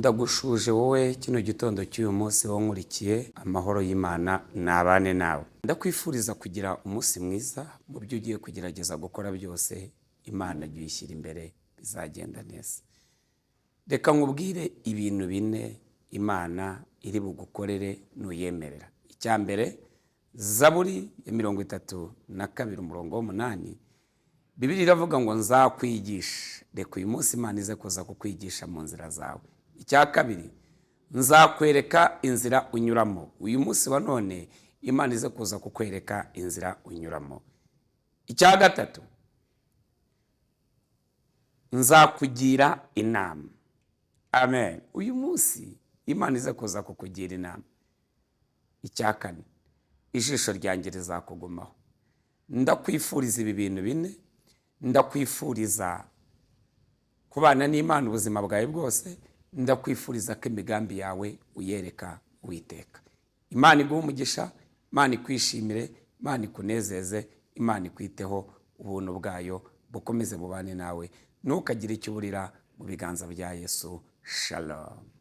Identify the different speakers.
Speaker 1: ndagushuje wowe kino gitondo cy'uyu munsi wankurikiye. Amahoro y'Imana nabane nawe. Ndakwifuriza kugira umunsi mwiza mu byo ugiye kugerageza gukora byose. Imana jya uyishyira imbere, bizagenda neza. Reka nkubwire ibintu bine Imana iri bugukorere nuyemerera. Icya mbere, Zaburi ya 32 umurongo w'8, Bibiliya iravuga ngo nzakwigisha. Reka uyu munsi Imana ize kuza kukwigisha mu nzira zawe. Icya kabiri, nzakwereka inzira unyuramo. Uyu munsi wa none Imana ize kuza kukwereka inzira unyuramo. Icya gatatu, nzakugira inama. Amen. Uyu munsi Imana ize kuza kukugira inama. Icya kane, ijisho ryanjye rizakugumaho. Ndakwifuriza ibi bintu bine. Ndakwifuriza kubana n'Imana ubuzima bwawe bwose. Ndakwifuriza ko imigambi yawe uyereka Uwiteka. Imana iguhe umugisha, Imana ikwishimire, Imana ikunezeze, Imana ikwiteho. Ubuntu bwayo bukomeze bubane nawe. Ntukagire icyo uburira mu biganza bya Yesu. Shalom.